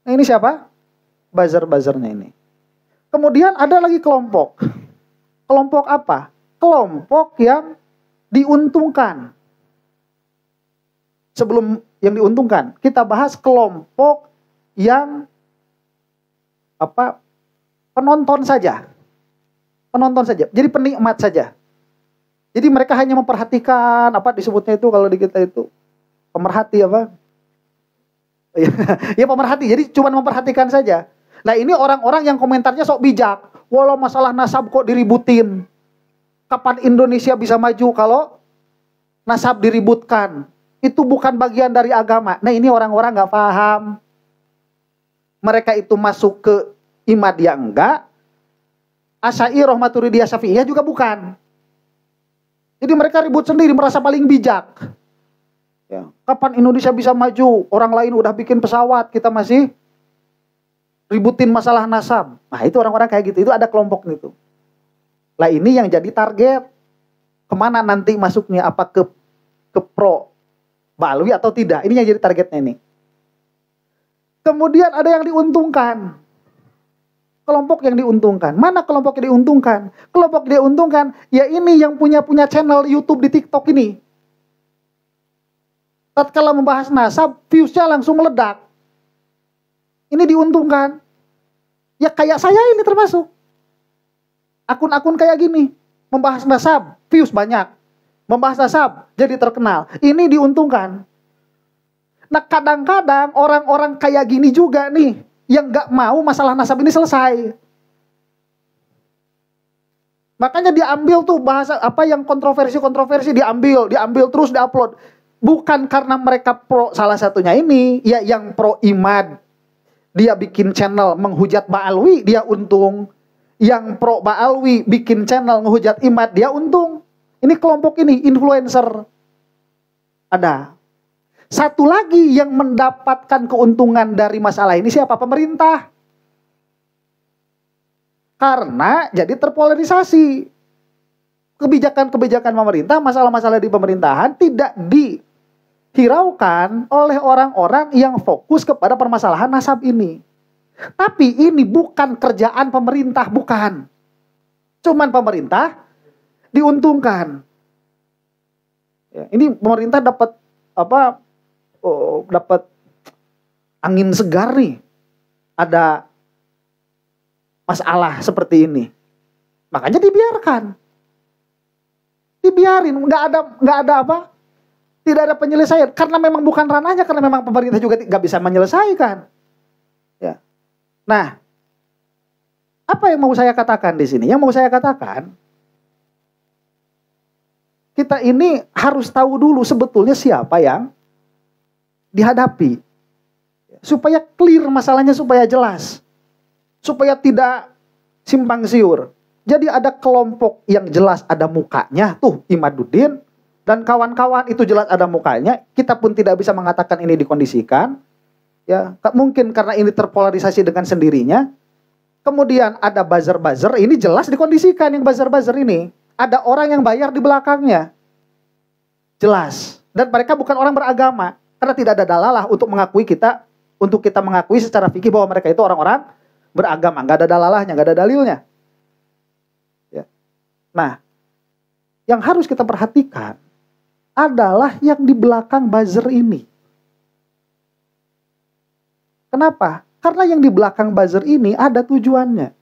Nah ini siapa? Buzzer-buzzernya ini. Kemudian ada lagi kelompok. Kelompok apa? Kelompok yang diuntungkan. Sebelum yang diuntungkan, kita bahas kelompok yang penonton saja. Penonton saja. Jadi penikmat saja. Jadi mereka hanya memperhatikan, disebutnya itu kalau di kita itu pemerhati ya pemerhati. Jadi cuma memperhatikan saja. Nah ini orang-orang yang komentarnya sok bijak. Walau masalah nasab kok diributin. Kapan Indonesia bisa maju kalau nasab diributkan? Itu bukan bagian dari agama. Nah ini orang-orang gak paham. Mereka itu masuk ke Imadiyah enggak. Asy'ariyah, Maturidiyah, Syafi'iyah juga bukan. Jadi mereka ribut sendiri, merasa paling bijak. Ya. Kapan Indonesia bisa maju? Orang lain udah bikin pesawat, kita masih ributin masalah nasab. Nah itu orang-orang kayak gitu, itu ada kelompok itu. Lah ini yang jadi target. Kemana nanti masuknya? Apa ke pro Ba'alwi atau tidak? Ini yang jadi targetnya ini. Kemudian ada yang diuntungkan. Kelompok yang diuntungkan. Mana kelompok yang diuntungkan? Kelompok yang diuntungkan, ya ini yang punya channel YouTube di TikTok ini. Tatkala membahas nasab, viewsnya langsung meledak. Ini diuntungkan. Ya kayak saya ini termasuk. Akun-akun kayak gini. Membahas nasab, views banyak. Membahas nasab, jadi terkenal. Ini diuntungkan. Nah kadang-kadang orang-orang kayak gini juga nih, yang gak mau masalah nasab ini selesai. Makanya diambil tuh bahasa yang kontroversi diambil terus diupload. Bukan karena mereka pro salah satunya ini, ya yang pro Imad. Dia bikin channel menghujat Ba'alwi, dia untung. Yang pro Ba'alwi bikin channel menghujat Imad, dia untung. Ini kelompok ini, influencer. Ada. Satu lagi yang mendapatkan keuntungan dari masalah ini siapa? Pemerintah. Karena jadi terpolarisasi. Kebijakan-kebijakan pemerintah, masalah-masalah di pemerintahan tidak dihiraukan oleh orang-orang yang fokus kepada permasalahan nasab ini. Tapi ini bukan kerjaan pemerintah, bukan. Cuman pemerintah diuntungkan. Ya, ini pemerintah dapat dapat angin segar nih. Ada masalah seperti ini. Makanya dibiarkan. Dibiarin, tidak ada penyelesaian. Karena memang bukan ranahnya, karena memang pemerintah juga nggak bisa menyelesaikan. Ya. Nah, apa yang mau saya katakan di sini? Yang mau saya katakan, kita ini harus tahu dulu sebetulnya siapa yang dihadapi. Supaya clear masalahnya, supaya jelas. Supaya tidak simpang siur. Jadi ada kelompok yang jelas ada mukanya, tuh Imaduddin dan kawan-kawan itu jelas ada mukanya. Kita pun tidak bisa mengatakan ini dikondisikan. Ya, mungkin karena ini terpolarisasi dengan sendirinya. Kemudian ada buzzer-buzzer, ini jelas dikondisikan yang buzzer-buzzer ini. Ada orang yang bayar di belakangnya. Jelas. Dan mereka bukan orang beragama. Karena tidak ada dalalah untuk kita mengakui secara fikih bahwa mereka itu orang-orang beragama. Nggak ada dalalahnya, nggak ada dalilnya. Ya. Nah, yang harus kita perhatikan adalah yang di belakang buzzer ini. Kenapa? Karena yang di belakang buzzer ini ada tujuannya.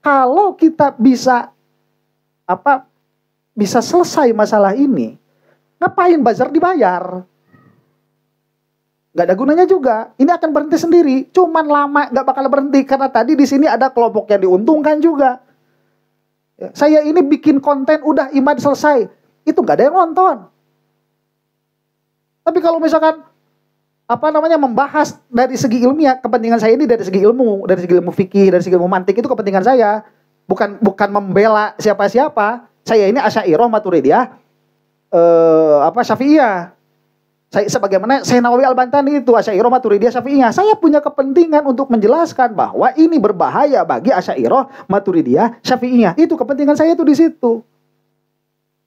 Kalau kita bisa selesai masalah ini, ngapain buzzer dibayar? Gak ada gunanya juga. Ini akan berhenti sendiri. Cuman lama gak bakal berhenti karena tadi di sini ada kelompok yang diuntungkan juga. Ya, saya ini bikin konten udah Imad selesai, itu gak ada yang nonton. Tapi kalau misalkan membahas dari segi ilmiah, kepentingan saya ini dari segi ilmu fikih, dari segi ilmu mantik, itu kepentingan saya. Bukan membela siapa-siapa. Saya ini Asy'ariyah, Maturidiyah, Syafi'iyah. Sebagaimana Syekh Nawawi Al-Bantani itu Asy'ariyah, Maturidiyah, Syafi'iyah. Saya punya kepentingan untuk menjelaskan bahwa ini berbahaya bagi Asy'ariyah, Maturidiyah, Syafi'iyah. Itu kepentingan saya itu di situ.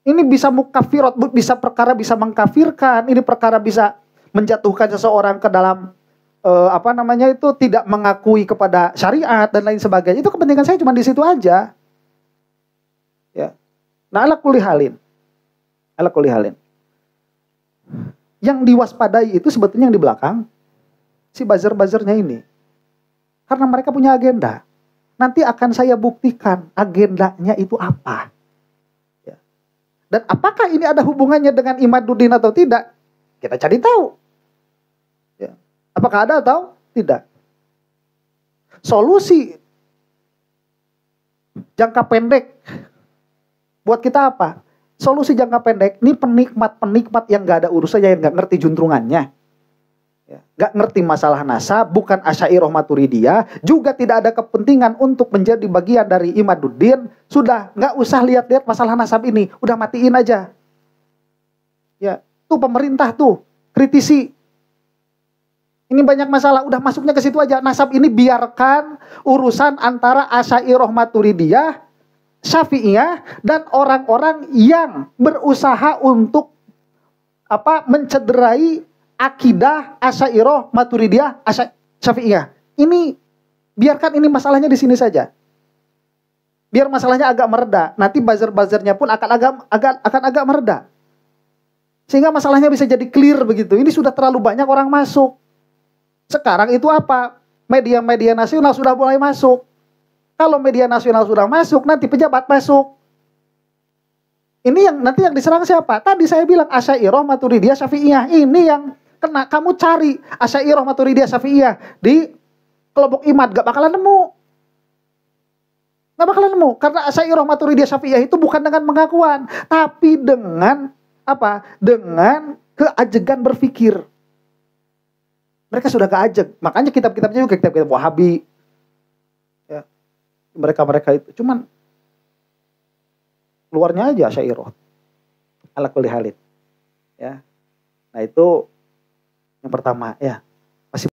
Ini bisa mukafirat, bisa perkara bisa mengkafirkan, ini perkara bisa menjatuhkan seseorang ke dalam tidak mengakui kepada syariat dan lain sebagainya. Itu kepentingan saya cuma di situ aja. Ya. Nah, ala kulli halin. Yang diwaspadai itu sebetulnya yang di belakang si buzzer-buzzernya ini. Karena mereka punya agenda. Nanti akan saya buktikan agendanya itu apa. Ya. Dan apakah ini ada hubungannya dengan Imaduddin atau tidak? Kita cari tahu. Ya. Apakah ada atau tidak? Solusi jangka pendek buat kita apa? Solusi jangka pendek, ini penikmat yang gak ada urusannya, yang gak ngerti juntrungannya. Gak ngerti masalah nasab, bukan Asy'ariyah Maturidiyah, juga tidak ada kepentingan untuk menjadi bagian dari Imaduddin. Sudah, gak usah lihat-lihat masalah nasab ini, udah matiin aja. Ya, tuh pemerintah tuh, kritisi. Ini banyak masalah, udah masuknya ke situ aja. Nasab ini biarkan urusan antara Asy'ariyah Maturidiyah, Syafi'iyah, dan orang-orang yang berusaha untuk mencederai akidah Asy'ariyah Maturidiyah, Syafi'iyah. Ini biarkan ini masalahnya di sini saja. Biar masalahnya agak mereda. Nanti buzzer-buzzernya pun akan agak mereda. Sehingga masalahnya bisa jadi clear begitu. Ini sudah terlalu banyak orang masuk. Sekarang itu apa? Media-media nasional sudah mulai masuk. Kalau media nasional sudah masuk, nanti pejabat masuk. Ini yang nanti yang diserang siapa? Tadi saya bilang Asy'ariyah Maturidiyah Syafi'iyah. Ini yang kena. Kamu cari Asy'ariyah Maturidiyah Syafi'iyah di kelompok Imad, gak bakalan nemu. Karena Asy'ariyah Maturidiyah Syafi'iyah itu bukan dengan pengakuan, tapi dengan apa? Dengan keajegan berpikir. Mereka sudah keajeg. Makanya kitab-kitabnya juga kitab-kitab Wahabi. Ya. Mereka itu cuman luarnya aja Asy'ariyah. Ala kulli halin. Ya. Nah, itu yang pertama ya.